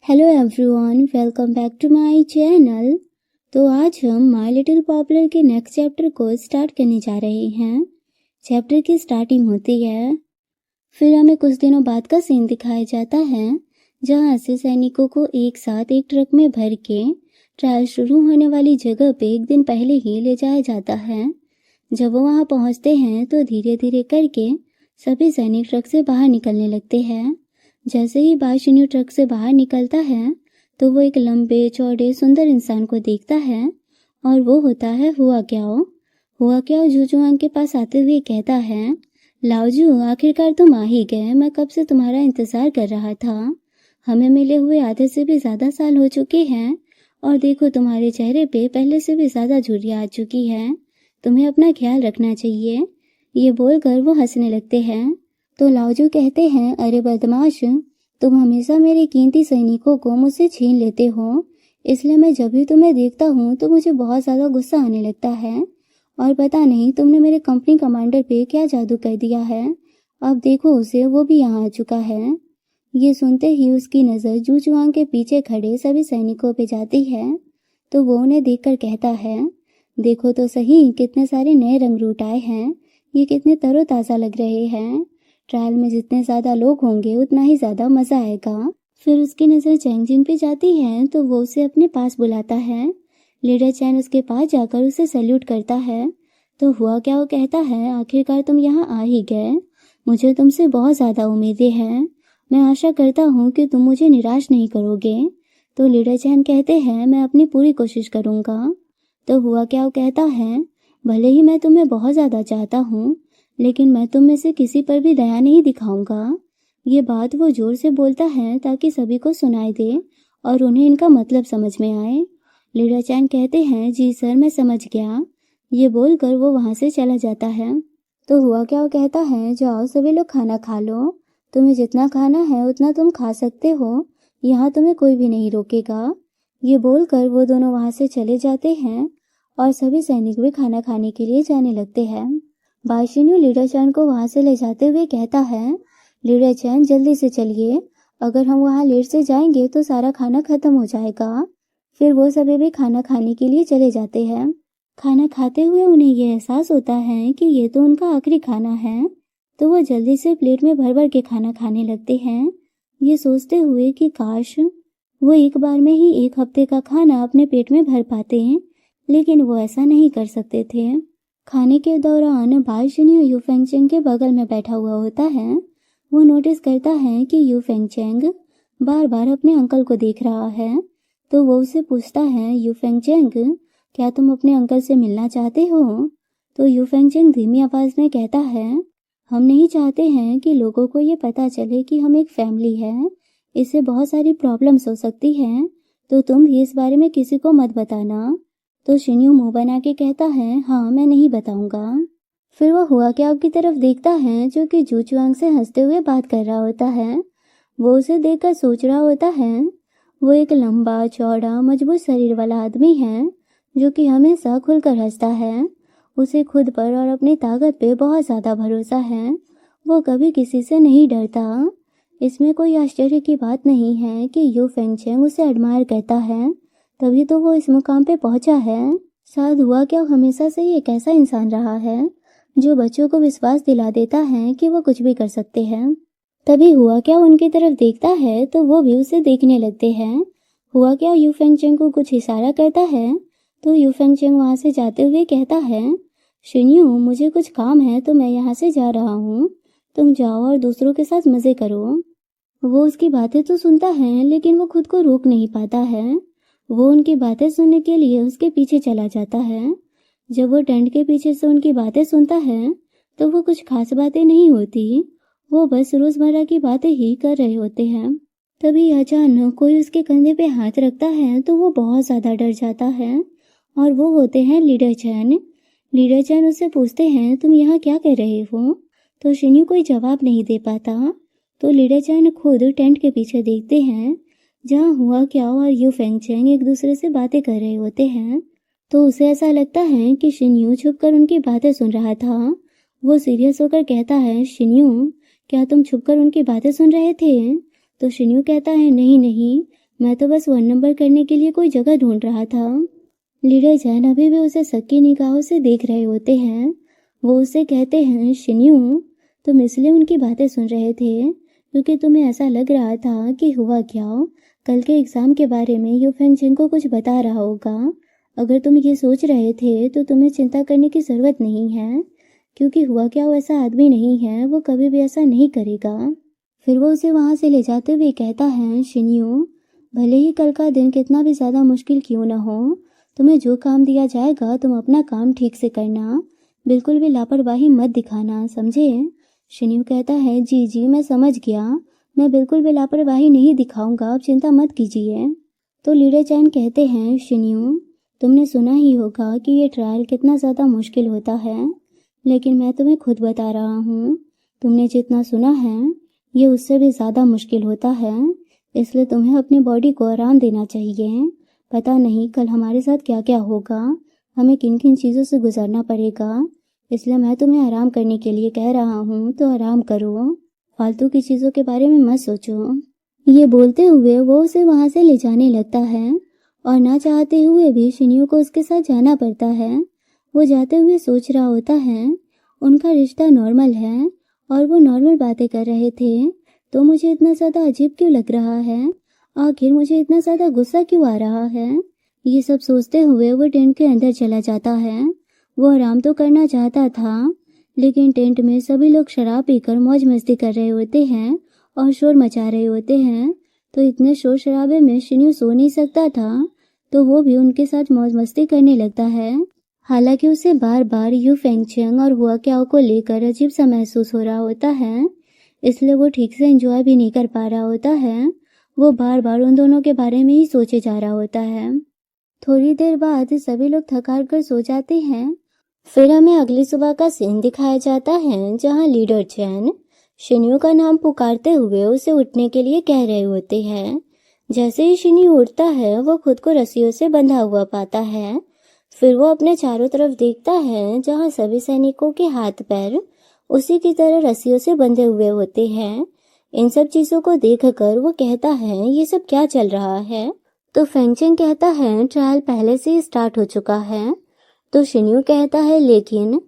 Hello everyone, welcome back to my channel. तो आज हम माय लिटिल पॉपुलर के नेक्स्ट चैप्टर को स्टार्ट करने जा रहे हैं। चैप्टर की स्टार्टिंग होती है, फिर हमें कुछ दिनों बाद का सीन दिखाया जाता है जहां 80 सैनिकों को एक साथ एक ट्रक में भर के ट्रायल शुरू होने वाली जगह पे एक दिन पहले ही ले जाया जाता है। जब वो वहां पहुंचते हैं तो धीरे धीरे करके सभी सैनिक ट्रक से बाहर निकलने लगते हैं। जैसे ही बाशिन्यू ट्रक से बाहर निकलता है तो वो एक लंबे चौड़े सुंदर इंसान को देखता है और वो होता है हुआ क्याओ। हुआ क्याओ जूजुआंग के पास आते हुए कहता है, लाओजू आखिरकार तुम आ ही गए, मैं कब से तुम्हारा इंतजार कर रहा था। हमें मिले हुए आधे से भी ज्यादा साल हो चुके हैं और देखो तुम्हारे चेहरे पे पहले से भी ज्यादा झुर्रियां आ चुकी है। तुम्हें अपना ख्याल रखना चाहिए। ये बोलकर वो हंसने लगते हैं। तो लाओजू कहते हैं, अरे बदमाश, तुम हमेशा मेरे कीमती सैनिकों को मुझसे छीन लेते हो, इसलिए मैं जब भी तुम्हें देखता हूँ तो मुझे बहुत ज़्यादा गुस्सा आने लगता है और पता नहीं तुमने मेरे कंपनी कमांडर पे क्या जादू कर दिया है। अब देखो उसे, वो भी यहाँ आ चुका है। ये सुनते ही उसकी नज़र जूजुआंग के पीछे खड़े सभी सैनिकों पे जाती है तो वो उन्हें देखकर कहता है, देखो तो सही कितने सारे नए रंगरूट आए हैं, ये कितने तरोताज़ा लग रहे हैं। ट्रायल में जितने ज़्यादा लोग होंगे उतना ही ज़्यादा मज़ा आएगा। फिर उसकी नज़र चैंग जिंग पे जाती है तो वो उसे अपने पास बुलाता है। लीडर चैन उसके पास जाकर उसे सैल्यूट करता है। तो हुआ क्या, वो कहता है, आखिरकार तुम यहाँ आ ही गए, मुझे तुमसे बहुत ज़्यादा उम्मीदें हैं। मैं आशा करता हूँ कि तुम मुझे निराश नहीं करोगे। तो लीडर चैन कहते हैं, मैं अपनी पूरी कोशिश करूँगा। तो हुआ क्या, वो कहता है, भले ही मैं तुम्हें बहुत ज़्यादा चाहता हूँ लेकिन मैं तुम में से किसी पर भी दया नहीं दिखाऊंगा। ये बात वो जोर से बोलता है ताकि सभी को सुनाई दे और उन्हें इनका मतलब समझ में आए। लीडर चैन कहते हैं, जी सर, मैं समझ गया। ये बोलकर वो वहाँ से चला जाता है। तो हुआ क्या, वो कहता है, जाओ सभी लोग खाना खा लो, तुम्हें जितना खाना है उतना तुम खा सकते हो, यहाँ तुम्हें कोई भी नहीं रोकेगा। ये बोलकर वो दोनों वहाँ से चले जाते हैं और सभी सैनिक भी खाना खाने के लिए जाने लगते हैं। बाशिन्यू लीडर चैन को वहां से ले जाते हुए कहता है, लीडर चैन जल्दी से चलिए, अगर हम वहां लेट से जाएंगे तो सारा खाना खत्म हो जाएगा। फिर वो सभी भी खाना खाने के लिए चले जाते हैं। खाना खाते हुए उन्हें यह एहसास होता है कि ये तो उनका आखिरी खाना है, तो वो जल्दी से प्लेट में भर भर के खाना खाने लगते हैं, ये सोचते हुए कि काश वो एक बार में ही एक हफ्ते का खाना अपने पेट में भर पाते हैं, लेकिन वो ऐसा नहीं कर सकते थे। खाने के दौरान बाशिन्यू यू फेंगचेंग के बगल में बैठा हुआ होता है। वो नोटिस करता है कि यू फेंगचेंग बार बार अपने अंकल को देख रहा है। तो वो उसे पूछता है, यू फेंगचेंग, क्या तुम अपने अंकल से मिलना चाहते हो? तो यू फेंगचेंग धीमी आवाज में कहता है, हम नहीं चाहते हैं कि लोगों को ये पता चले कि हम एक फैमिली है, इससे बहुत सारी प्रॉब्लम्स हो सकती हैं, तो तुम भी इस बारे में किसी को मत बताना। तो शिन्यू मुंह बना के कहता है, हाँ मैं नहीं बताऊंगा। फिर वह हुआ क्याओ की तरफ देखता है जो कि जूजुआंग से हंसते हुए बात कर रहा होता है। वो उसे देखकर सोच रहा होता है, वो एक लंबा चौड़ा मजबूत शरीर वाला आदमी है जो कि हमेशा खुलकर हंसता है। उसे खुद पर और अपनी ताकत पे बहुत ज़्यादा भरोसा है। वो कभी किसी से नहीं डरता। इसमें कोई आश्चर्य की बात नहीं है कि यू फेंगचेंग उसे एडमायर करता है, तभी तो वो इस मुकाम पे पहुंचा है। शायद हुआ क्या हमेशा से ही एक ऐसा इंसान रहा है जो बच्चों को विश्वास दिला देता है कि वो कुछ भी कर सकते हैं। तभी हुआ क्या उनकी तरफ देखता है तो वो भी उसे देखने लगते हैं। हुआ क्या यू फेंगचेंग को कुछ इशारा करता है तो यू फेंगचेंग वहां से जाते हुए कहता है, शिन्यू, मुझे कुछ काम है तो मैं यहाँ से जा रहा हूँ, तुम जाओ और दूसरों के साथ मजे करो। वो उसकी बातें तो सुनता है लेकिन वो खुद को रोक नहीं पाता है। वो उनकी बातें सुनने के लिए उसके पीछे चला जाता है। जब वो टेंट के पीछे से उनकी बातें सुनता है तो वो कुछ खास बातें नहीं होती, वो बस रोजमर्रा की बातें ही कर रहे होते हैं। तभी अचानक कोई उसके कंधे पे हाथ रखता है तो वो बहुत ज्यादा डर जाता है और वो होते हैं लीडर चैन। लीडर चैन उससे पूछते हैं, तुम यहाँ क्या कर रहे हो? तो शिन्यू कोई जवाब नहीं दे पाता। तो लीडर चैन खुद टेंट के पीछे देखते हैं जहाँ हुआ क्या और यू फेंगचेंग एक दूसरे से बातें कर रहे होते हैं। तो उसे ऐसा लगता है कि शिन्यू छुपकर उनकी बातें सुन रहा था। वो सीरियस होकर कहता है, शिन्यू, क्या तुम छुपकर उनकी बातें सुन रहे थे? तो शिन्यू कहता है, नहीं नहीं, मैं तो बस 1 नंबर करने के लिए कोई जगह ढूंढ रहा था। लीडर जैन अभी भी उसे शक निगाहों से देख रहे होते हैं। वो उसे कहते हैं, शिन्यू, तुम इसलिए उनकी बातें सुन रहे थे क्योंकि तुम्हें ऐसा लग रहा था कि हुआ क्या कल के एग्ज़ाम के बारे में यू फेंगचेन को कुछ बता रहा होगा। अगर तुम ये सोच रहे थे तो तुम्हें चिंता करने की ज़रूरत नहीं है, क्योंकि हुआ क्या वो ऐसा आदमी नहीं है, वो कभी भी ऐसा नहीं करेगा। फिर वो उसे वहाँ से ले जाते हुए कहता है, शिन्यू, भले ही कल का दिन कितना भी ज़्यादा मुश्किल क्यों ना हो, तुम्हें जो काम दिया जाएगा तुम अपना काम ठीक से करना, बिल्कुल भी लापरवाही मत दिखाना, समझे? शिन्यू कहता है, जी जी मैं समझ गया, मैं बिल्कुल भी लापरवाही नहीं दिखाऊंगा, आप चिंता मत कीजिए। तो लीडर चैन कहते हैं, शिन्यू, तुमने सुना ही होगा कि ये ट्रायल कितना ज़्यादा मुश्किल होता है, लेकिन मैं तुम्हें खुद बता रहा हूँ, तुमने जितना सुना है ये उससे भी ज़्यादा मुश्किल होता है, इसलिए तुम्हें अपनी बॉडी को आराम देना चाहिए। पता नहीं कल हमारे साथ क्या क्या होगा, हमें किन किन चीज़ों से गुजरना पड़ेगा, इसलिए मैं तुम्हें आराम करने के लिए कह रहा हूँ, तो आराम करो, फालतू की चीज़ों के बारे में मत सोचो। ये बोलते हुए वो उसे वहाँ से ले जाने लगता है और ना चाहते हुए भी शिन्यू को उसके साथ जाना पड़ता है। वो जाते हुए सोच रहा होता है, उनका रिश्ता नॉर्मल है और वो नॉर्मल बातें कर रहे थे, तो मुझे इतना ज़्यादा अजीब क्यों लग रहा है, आखिर मुझे इतना ज़्यादा गुस्सा क्यों आ रहा है। ये सब सोचते हुए वो टेंट के अंदर चला जाता है। वो आराम तो करना चाहता था, लेकिन टेंट में सभी लोग शराब पीकर मौज मस्ती कर रहे होते हैं और शोर मचा रहे होते हैं, तो इतने शोर शराबे में शिन्यू सो नहीं सकता था, तो वो भी उनके साथ मौज मस्ती करने लगता है। हालांकि उसे बार बार यू फेंगचेन और हुआ क्याओ को लेकर अजीब सा महसूस हो रहा होता है, इसलिए वो ठीक से एंजॉय भी नहीं कर पा रहा होता है। वो बार बार उन दोनों के बारे में ही सोचे जा रहा होता है। थोड़ी देर बाद सभी लोग थक हार कर सो जाते हैं। फिर हमें अगली सुबह का सीन दिखाया जाता है, जहाँ लीडर चैन शिन्यू का नाम पुकारते हुए उसे उठने के लिए कह रहे होते हैं। जैसे ही शिन्यू उठता है वो खुद को रस्सियों से बंधा हुआ पाता है। फिर वो अपने चारों तरफ देखता है, जहाँ सभी सैनिकों के हाथ पैर उसी की तरह रस्सियों से बंधे हुए होते हैं। इन सब चीजों को देखकर वो कहता है, ये सब क्या चल रहा है? तो फेंगचेन कहता है, ट्रायल पहले से ही स्टार्ट हो चुका है। तो शिन्यू कहता है, लेकिन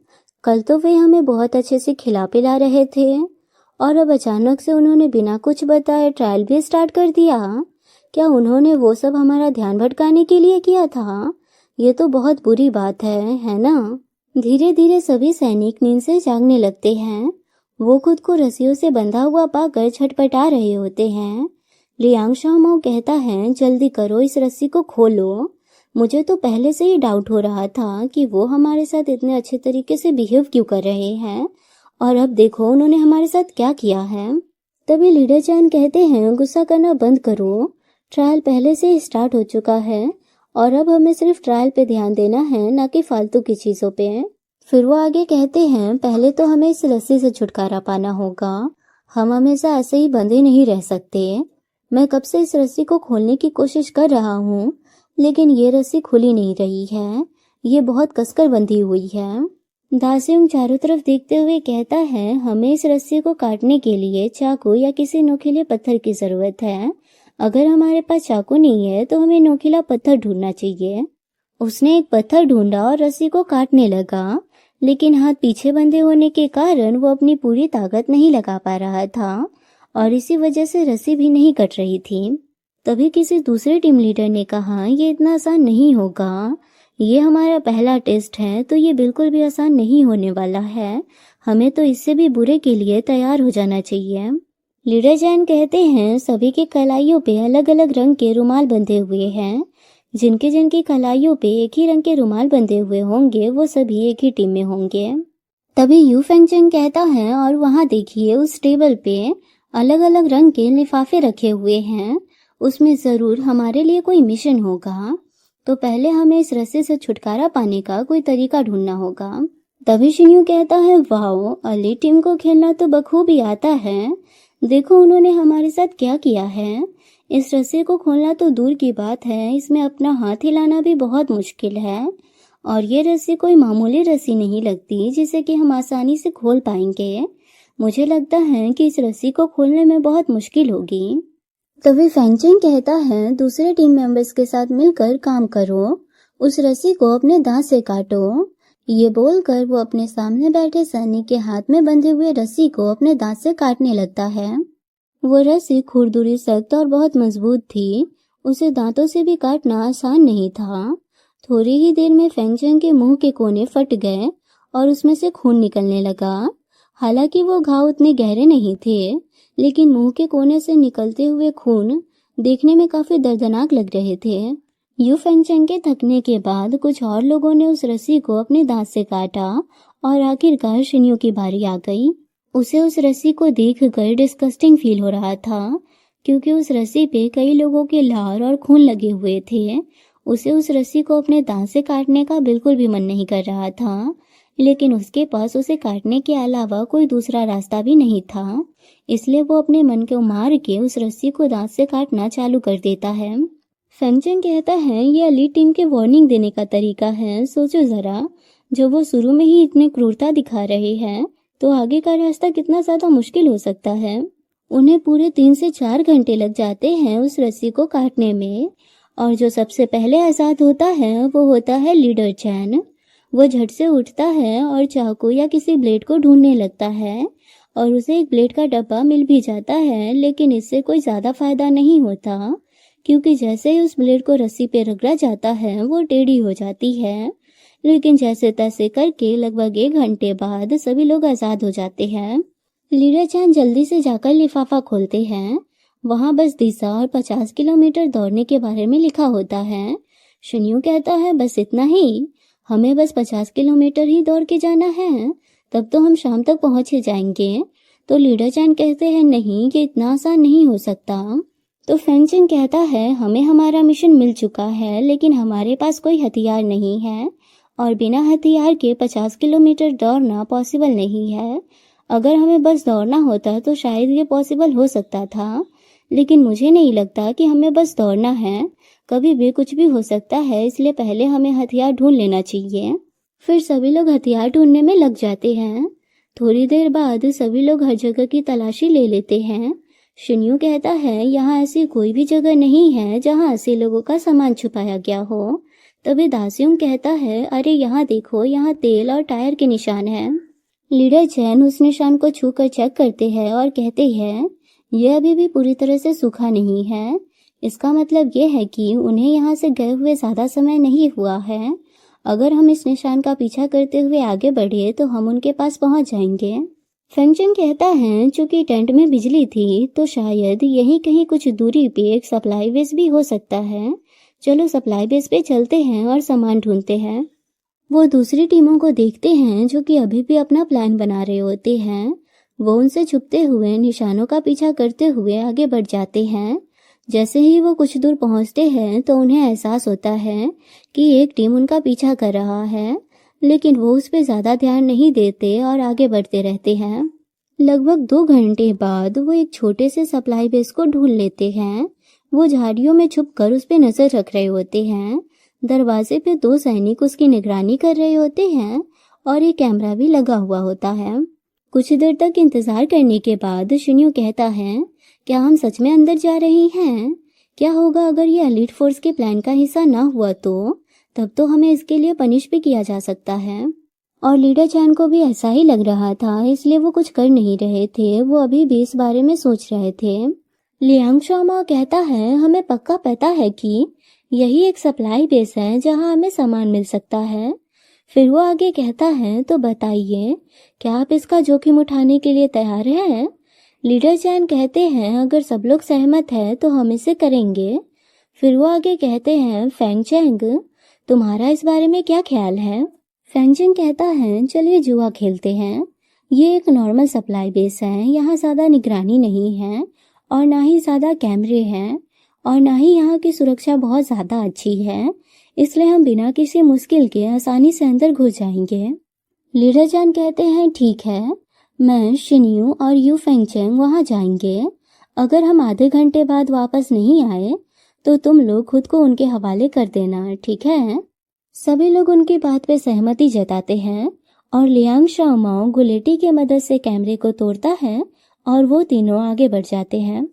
कल तो वे हमें बहुत अच्छे से खिला पिला रहे थे और अब अचानक से उन्होंने बिना कुछ बताए ट्रायल भी स्टार्ट कर दिया। क्या उन्होंने वो सब हमारा ध्यान भटकाने के लिए किया था? ये तो बहुत बुरी बात है ना? धीरे धीरे सभी सैनिक नींद से जागने लगते हैं। वो खुद को रस्सियों से बंधा हुआ पाकर छटपटा रहे होते हैं। लियांग शाओमाओ कहता है, जल्दी करो, इस रस्सी को खोलो। मुझे तो पहले से ही डाउट हो रहा था कि वो हमारे साथ इतने अच्छे तरीके से बिहेव क्यों कर रहे हैं, और अब देखो उन्होंने हमारे साथ क्या किया है। तभी लीडर चैन कहते हैं, गुस्सा करना बंद करो, ट्रायल पहले से ही स्टार्ट हो चुका है और अब हमें सिर्फ ट्रायल पे ध्यान देना है, ना कि फालतू की चीज़ों पे। फिर वो आगे कहते हैं, पहले तो हमें इस रस्सी से छुटकारा पाना होगा, हम हमेशा ऐसे ही बंधे नहीं रह सकते। मैं कब से इस रस्सी को खोलने की कोशिश कर रहा हूँ, लेकिन ये रस्सी खुली नहीं रही है, ये बहुत कसकर बंधी हुई है। दास्युंग चारों तरफ देखते हुए कहता है, हमें इस रस्सी को काटने के लिए चाकू या किसी नोकीले पत्थर की जरूरत है। अगर हमारे पास चाकू नहीं है तो हमें नोकीला पत्थर ढूंढना चाहिए। उसने एक पत्थर ढूंढा और रस्सी को काटने लगा, लेकिन हाथ पीछे बंधे होने के कारण वो अपनी पूरी ताकत नहीं लगा पा रहा था और इसी वजह से रस्सी भी नहीं कट रही थी। तभी किसी दूसरे टीम लीडर ने कहा, ये इतना आसान नहीं होगा, ये हमारा पहला टेस्ट है, तो ये बिल्कुल भी आसान नहीं होने वाला है, हमें तो इससे भी बुरे के लिए तैयार हो जाना चाहिए। लीडर चैन कहते हैं, सभी के कलाइयों पे अलग अलग रंग के रुमाल बंधे हुए हैं, जिनके जिनकी कलाइयों पे एक ही रंग के रुमाल बंधे हुए होंगे वो सभी एक ही टीम में होंगे। तभी यू फेंगचेन कहता है, और वहाँ देखिए उस टेबल पे अलग अलग रंग के लिफाफे रखे हुए हैं, उसमें जरूर हमारे लिए कोई मिशन होगा, तो पहले हमें इस रस्से से छुटकारा पाने का कोई तरीका ढूंढना होगा। तभी शिन्यू कहता है, वाओ, अली टीम को खेलना तो बखूबी आता है, देखो उन्होंने हमारे साथ क्या किया है। इस रस्से को खोलना तो दूर की बात है, इसमें अपना हाथ हिलाना भी बहुत मुश्किल है, और ये रस्सी कोई मामूली रस्सी नहीं लगती जिसे कि हम आसानी से खोल पाएंगे। मुझे लगता है कि इस रस्सी को खोलने में बहुत मुश्किल होगी। तभी फेंगचेन कहता है दूसरे टीम मेंबर्स के साथ मिलकर काम करो, उस रस्सी को अपने दांत से काटो। ये बोलकर वो अपने सामने बैठे सैनिक के हाथ में बंधे हुए रस्सी को अपने दांत से काटने लगता है। वो रस्सी खुरदुरी सख्त और बहुत मजबूत थी, उसे दांतों से भी काटना आसान नहीं था। थोड़ी ही देर में फेंगचेन के मुंह के कोने फट गए और उसमें से खून निकलने लगा। हालांकि वो घाव उतने गहरे नहीं थे, लेकिन मुंह के कोने से निकलते हुए खून देखने में काफी दर्दनाक लग रहे थे। यू फेंगचेन के थकने के बाद कुछ और लोगों ने उस रस्सी को अपने दांत से काटा और आखिरकार शिन्यू की बारी आ गई। उसे उस रस्सी को देखकर डिस्गस्टिंग फील हो रहा था, क्योंकि उस रस्सी पे कई लोगों के लार और खून लगे हुए थे। उसे उस रस्सी को अपने दांत से काटने का बिल्कुल भी मन नहीं कर रहा था, लेकिन उसके पास उसे काटने के अलावा कोई दूसरा रास्ता भी नहीं था। इसलिए वो अपने मन को मार के उस रस्सी को दांत से काटना चालू कर देता है। फेंगचेन कहता है ये अली टीम के वार्निंग देने का तरीका है। सोचो जरा, जब वो शुरू में ही इतनी क्रूरता दिखा रहे हैं तो आगे का रास्ता कितना ज्यादा मुश्किल हो सकता है। उन्हें पूरे 3 से 4 घंटे लग जाते हैं उस रस्सी को काटने में, और जो सबसे पहले आजाद होता है वो होता है लीडर चैन। वो झट से उठता है और चाकू या किसी ब्लेड को ढूंढने लगता है, और उसे एक ब्लेड का डब्बा मिल भी जाता है, लेकिन इससे कोई ज्यादा फायदा नहीं होता, क्योंकि जैसे ही उस ब्लेड को रस्सी पे रगड़ा जाता है वो टेढ़ी हो जाती है। लेकिन जैसे तैसे करके लगभग 1 घंटे बाद सभी लोग आजाद हो जाते हैं। लीडर चैन जल्दी से जाकर लिफाफा खोलते हैं। वहां बस दिशा और 50 किलोमीटर दौड़ने के बारे में लिखा होता है। शिन्यू कहता है बस इतना ही, हमें बस 50 किलोमीटर ही दौड़ के जाना है, तब तो हम शाम तक पहुंच ही जाएंगे। तो लीडर चैन कहते हैं नहीं, ये इतना आसान नहीं हो सकता। तो फेंगचेन कहता है हमें हमारा मिशन मिल चुका है, लेकिन हमारे पास कोई हथियार नहीं है और बिना हथियार के 50 किलोमीटर दौड़ना पॉसिबल नहीं है। अगर हमें बस दौड़ना होता तो शायद ये पॉसिबल हो सकता था, लेकिन मुझे नहीं लगता कि हमें बस दौड़ना है। कभी भी कुछ भी हो सकता है, इसलिए पहले हमें हथियार ढूंढ लेना चाहिए। फिर सभी लोग हथियार ढूंढने में लग जाते हैं। थोड़ी देर बाद सभी लोग हर जगह की तलाशी ले लेते हैं। शिन्यू कहता है यहाँ ऐसी कोई भी जगह नहीं है जहाँ ऐसे लोगों का सामान छुपाया गया हो। तभी दासियों कहता है अरे यहाँ देखो, यहाँ तेल और टायर के निशान हैं। लीडर चैन उस निशान को छूकर चेक करते हैं और कहते हैं यह अभी भी पूरी तरह से सूखा नहीं है। इसका मतलब यह है कि उन्हें यहाँ से गए हुए ज्यादा समय नहीं हुआ है। अगर हम इस निशान का पीछा करते हुए आगे बढ़े तो हम उनके पास पहुंच जाएंगे। फेंगचेन कहता है चूंकि टेंट में बिजली थी तो शायद यहीं कहीं कुछ दूरी पे एक सप्लाई बेस भी हो सकता है। चलो सप्लाई बेस पे चलते हैं और सामान ढूंढते हैं। वो दूसरी टीमों को देखते हैं जो कि अभी भी अपना प्लान बना रहे होते हैं। वो उनसे छुपते हुए निशानों का पीछा करते हुए आगे बढ़ जाते हैं। जैसे ही वो कुछ दूर पहुंचते हैं तो उन्हें एहसास होता है कि एक टीम उनका पीछा कर रहा है, लेकिन वो उस पर ज्यादा ध्यान नहीं देते और आगे बढ़ते रहते हैं। लगभग 2 घंटे बाद वो एक छोटे से सप्लाई बेस को ढूंढ लेते हैं। वो झाड़ियों में छुपकर उस पर नजर रख रहे होते हैं। दरवाजे पे 2 सैनिक उसकी निगरानी कर रहे होते हैं और एक कैमरा भी लगा हुआ होता है। कुछ देर तक इंतजार करने के बाद शिन्यू कहता है क्या हम सच में अंदर जा रहे हैं? क्या होगा अगर ये एलीट फोर्स के प्लान का हिस्सा ना हुआ तो? तब तो हमें इसके लिए पनिश भी किया जा सकता है। और लीडर चैन को भी ऐसा ही लग रहा था, इसलिए वो कुछ कर नहीं रहे थे। वो अभी भी इस बारे में सोच रहे थे। लियांग शाओमा कहता है हमें पक्का पता है कि यही एक सप्लाई बेस है जहां हमें सामान मिल सकता है। फिर वो आगे कहता है तो बताइए क्या आप इसका जोखिम उठाने के लिए तैयार हैं? लीडर चैन कहते हैं अगर सब लोग सहमत हैं तो हम इसे करेंगे। फिर वो आगे कहते हैं फेंगचेंग तुम्हारा इस बारे में क्या ख्याल है? फेंगचेंग कहता है चलिए जुआ खेलते हैं। ये एक नॉर्मल सप्लाई बेस है, यहाँ ज्यादा निगरानी नहीं है और ना ही ज्यादा कैमरे हैं और ना ही यहाँ की सुरक्षा बहुत ज्यादा अच्छी है, इसलिए हम बिना किसी मुश्किल के आसानी से अंदर घुस जाएंगे। लीडर चैन कहते हैं ठीक है, मैं शिन्यू और यू फेंगचेंग वहां जाएंगे। अगर हम आधे घंटे बाद वापस नहीं आए तो तुम लोग खुद को उनके हवाले कर देना, ठीक है? सभी लोग उनकी बात पे सहमति जताते हैं और लियांग शाओमाओ गुलेटी की मदद से कैमरे को तोड़ता है और वो तीनों आगे बढ़ जाते हैं।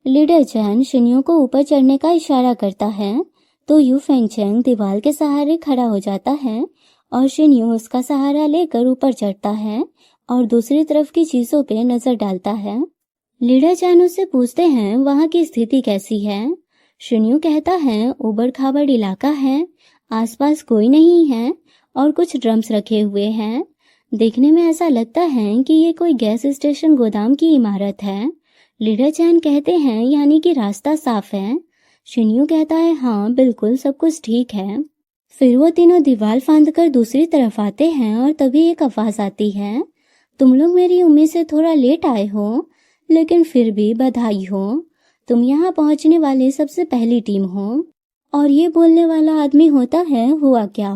लीडर चैन शिन्यो को ऊपर चढ़ने का इशारा करता है तो यू फेंगचेंग दीवार के सहारे खड़ा हो जाता है और शिन्यो उसका सहारा लेकर ऊपर चढ़ता है और दूसरी तरफ की चीजों पे नजर डालता है। लीडर चैन उससे पूछते हैं वहाँ की स्थिति कैसी है। शिन्यो कहता है उबड़ खाबड़ इलाका है, आसपास कोई नहीं है और कुछ ड्रम्स रखे हुए हैं। देखने में ऐसा लगता है कि ये कोई गैस स्टेशन गोदाम की इमारत है। लीडर चैन कहते हैं यानी कि रास्ता साफ है। शिन्यो कहता है हाँ बिल्कुल सब कुछ ठीक है। फिर वो तीनों दीवार फांदकर दूसरी तरफ आते हैं और तभी एक आवाज आती है, तुम लोग मेरी उम्मीद से थोड़ा लेट आए हो, लेकिन फिर भी बधाई हो, तुम यहाँ पहुँचने वाली सबसे पहली टीम हो। और ये बोलने वाला आदमी होता है हुआ क्या।